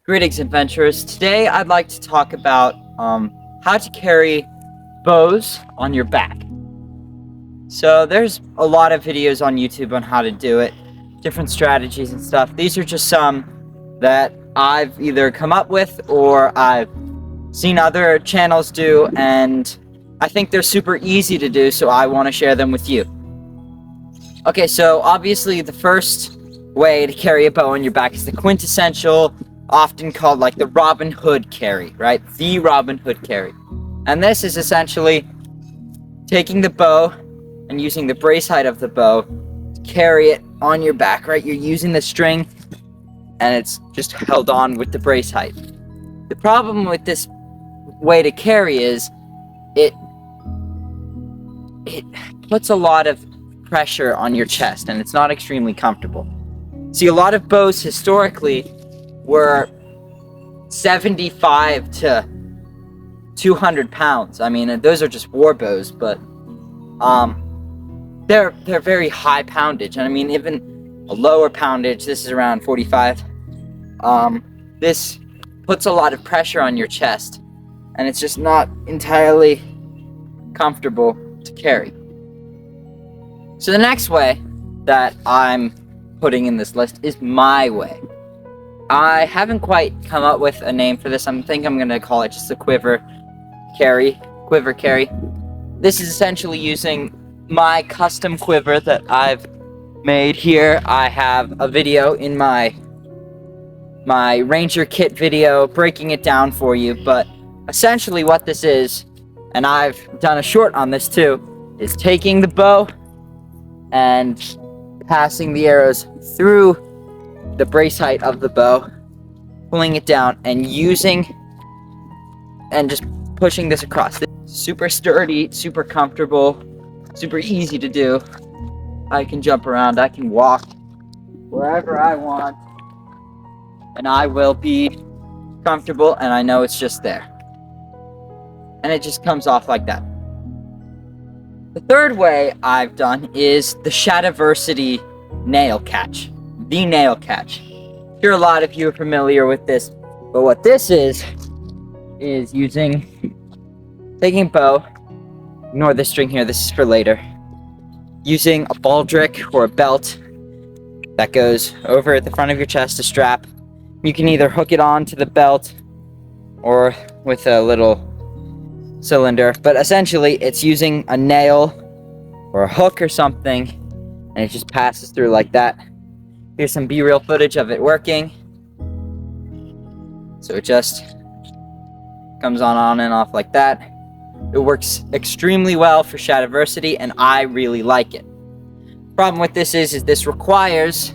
Greetings, adventurers. Today I'd like to talk about how to carry bows on your back. So there's a lot of videos on YouTube on how to do it, different strategies and stuff. These are just some that I've either come up with or I've seen other channels do, and I think they're super easy to do, so I want to share them with you. Okay, so obviously the first way to carry a bow on your back is the quintessential, often called like the Robin Hood carry, right? The Robin Hood carry. And this is essentially taking the bow and using the brace height of the bow to carry it on your back, right? You're using the string and it's just held on with the brace height. The problem with this way to carry is it puts a lot of pressure on your chest and it's not extremely comfortable. See, a lot of bows historically were 75 to 200 pounds. I mean, those are just war bows, but they're very high poundage. And I mean, even a lower poundage, this is around 45. This puts a lot of pressure on your chest, and it's just not entirely comfortable to carry. So the next way that I'm putting in this list is my way. I haven't quite come up with a name for this. I think I'm going to call it just the Quiver Carry. Quiver Carry. This is essentially using my custom quiver that I've made here. I have a video in my Ranger kit video breaking it down for you, but essentially what this is, and I've done a short on this too, is taking the bow and passing the arrows through the brace height of the bow, pulling it down and using and just pushing this across. Super sturdy, super comfortable, super easy to do. I can jump around, I can walk wherever I want, and I will be comfortable, and I know it's just there. And it just comes off like that. The third way I've done is the Shadiversity nail catch. The nail catch. I'm sure a lot of you are familiar with this, but what this is taking a bow, ignore the string here, this is for later, using a baldric or a belt that goes over at the front of your chest, a strap. You can either hook it onto the belt or with a little cylinder, but essentially it's using a nail or a hook or something, and it just passes through like that. Here's some B-reel footage of it working. So it just comes on and off like that. It works extremely well for Shadiversity, and I really like it. Problem with this is this requires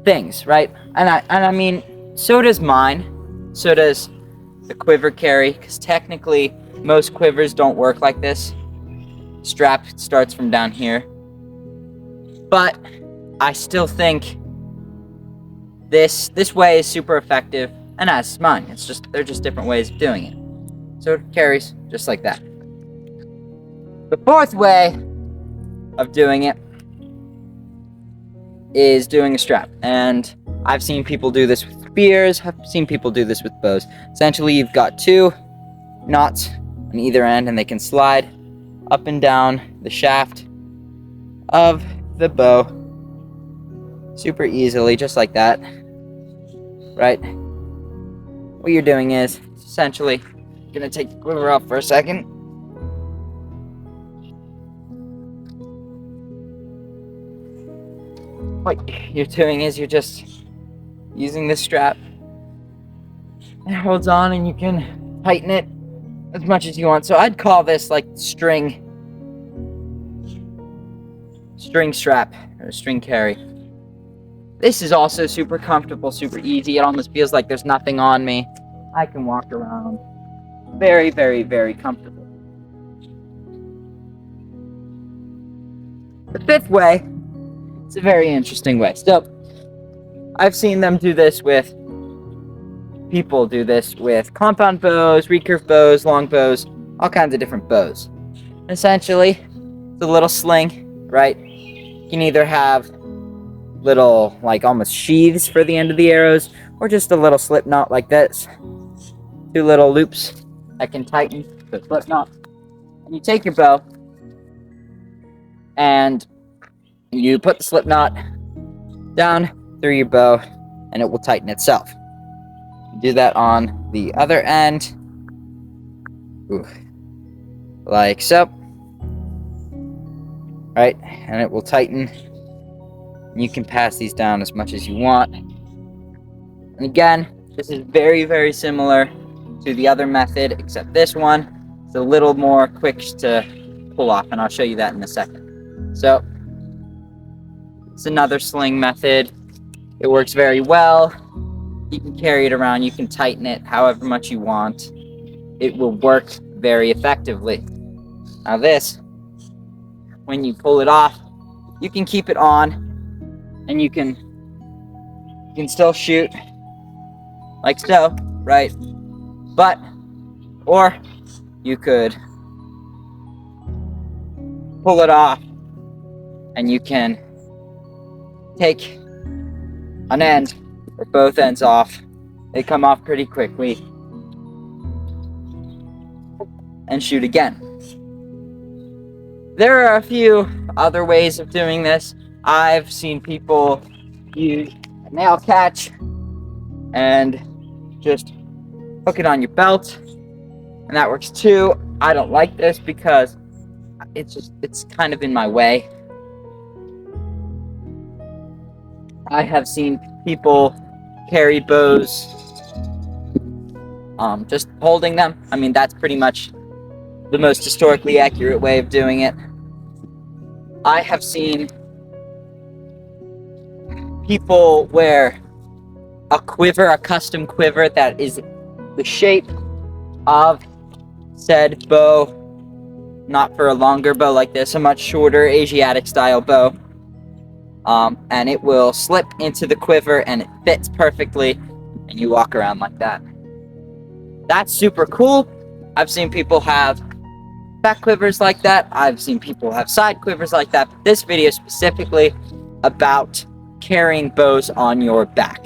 things, right? And I mean, so does mine. So does the Quiver Carry, because technically most quivers don't work like this. Strap starts from down here. But I still think this way is super effective, and as is mine. They're just different ways of doing it. So it carries just like that. The fourth way of doing it is doing a strap, and I've seen people do this with spears. I've seen people do this with bows. Essentially, you've got two knots on either end, and they can slide up and down the shaft of the bow super easily, just like that, right? What you're doing is essentially gonna take the quiver off for a second. What you're doing is you're just using this strap. It holds on, and you can tighten it as much as you want. So I'd call this like string strap or string carry. This is also super comfortable, super easy. It almost feels like there's nothing on me. I can walk around very, very, very comfortable. The fifth way, it's a very interesting way. So I've seen them do this with, people do this with compound bows, recurve bows, long bows, all kinds of different bows. Essentially, it's a little sling, right? You can either have little, like, almost sheaths for the end of the arrows, or just a little slip knot like this. 2 little loops that can tighten the slip knot. And you take your bow, and you put the slip knot down through your bow, and it will tighten itself. You do that on the other end. Ooh. Like so. Right? And it will tighten. You can pass these down as much as you want. And again, this is very, very similar to the other method, except this one is a little more quick to pull off, and I'll show you that in a second. So, it's another sling method. It works very well. You can carry it around, you can tighten it however much you want. It will work very effectively. Now this, when you pull it off, you can keep it on, and you can still shoot like so, right? But, or you could pull it off, and you can take an end or both ends off. They come off pretty quickly, and shoot again. There are a few other ways of doing this. I've seen people use a nail catch and just hook it on your belt, and that works too. I don't like this because it's kind of in my way. I have seen people carry bows just holding them. I mean, that's pretty much the most historically accurate way of doing it. I have seen people wear a quiver, a custom quiver that is the shape of said bow, not for a longer bow like this, a much shorter Asiatic style bow. And it will slip into the quiver and it fits perfectly, and you walk around like that. That's super cool. I've seen people have back quivers like that. I've seen people have side quivers like that. But this video is specifically about carrying bows on your back.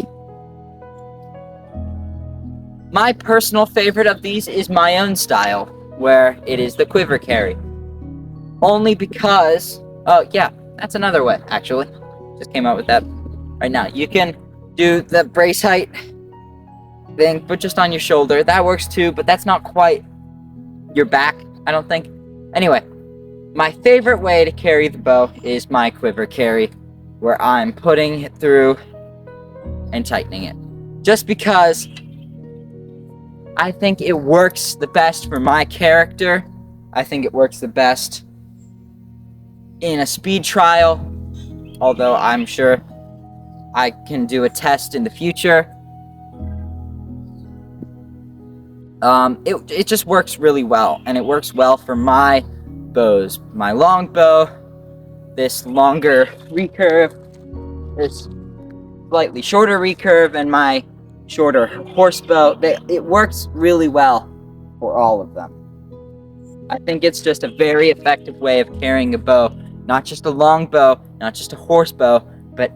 My personal favorite of these is my own style, where it is the quiver carry. Only because, oh yeah, that's another way, actually. Just came out with that right now. You can do the brace height thing, but just on your shoulder. That works too, but that's not quite your back, I don't think. Anyway, my favorite way to carry the bow is my quiver carry, where I'm putting it through and tightening it. Just because I think it works the best for my character. I think it works the best in a speed trial, although I'm sure I can do a test in the future. It just works really well, and it works well for my bows. My long bow, this longer recurve, this slightly shorter recurve, and my shorter horse bow. It works really well for all of them. I think it's just a very effective way of carrying a bow. Not just a long bow, not just a horse bow, but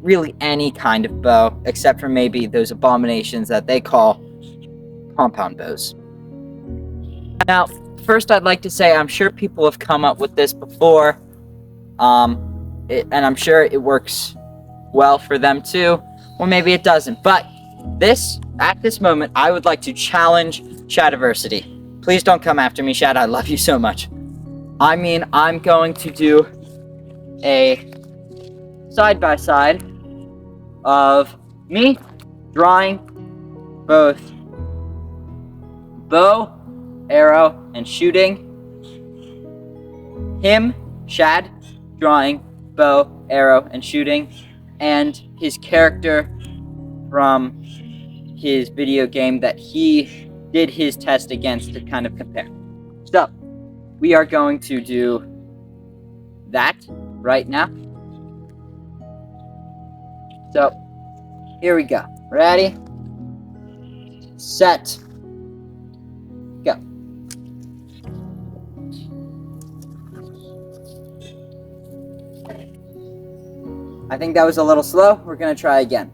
really any kind of bow, except for maybe those abominations that they call compound bows. Now, first I'd like to say I'm sure people have come up with this before, and I'm sure it works well for them too, or maybe it doesn't. But at this moment, I would like to challenge Shadiversity. Please don't come after me, Shad. I love you so much. I mean, I'm going to do a side-by-side of me drawing both bow, arrow, and shooting. Him, Shad, drawing bow, arrow, and shooting. And his character from his video game that he did his test against to kind of compare. So, we are going to do that right now. So, here we go. Ready? Set. Go. I think that was a little slow. We're gonna try again.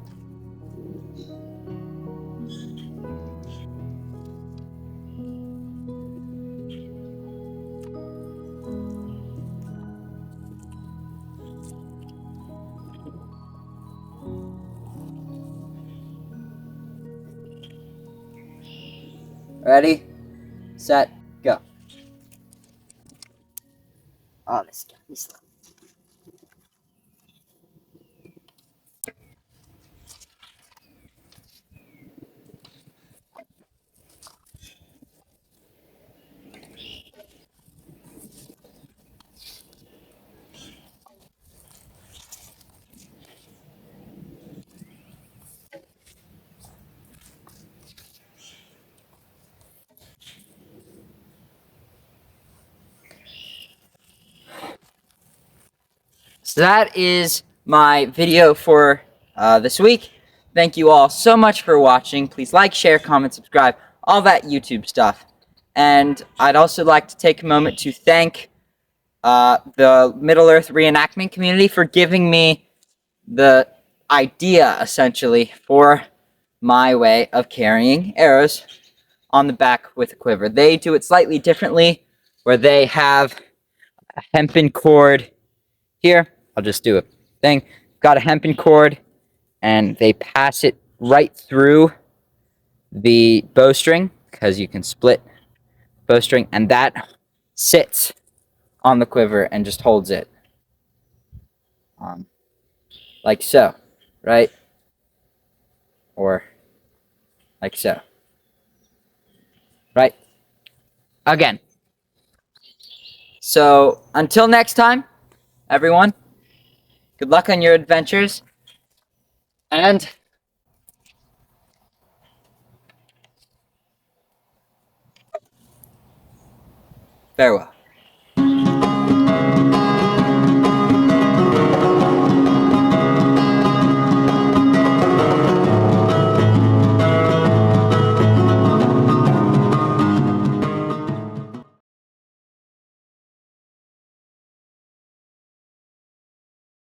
Ready, set, go. Oh, this got me slow. So that is my video for this week. Thank you all so much for watching. Please like, share, comment, subscribe, all that YouTube stuff. And I'd also like to take a moment to thank the Middle-earth reenactment community for giving me the idea, essentially, for my way of carrying arrows on the back with a quiver. They do it slightly differently, where they have a hempen cord here. I'll just do a thing. Got a hempen cord, and they pass it right through the bowstring, because you can split bowstring, and that sits on the quiver and just holds it. Like so, right? Or like so. Right? Again. So, until next time, everyone, good luck on your adventures, and farewell.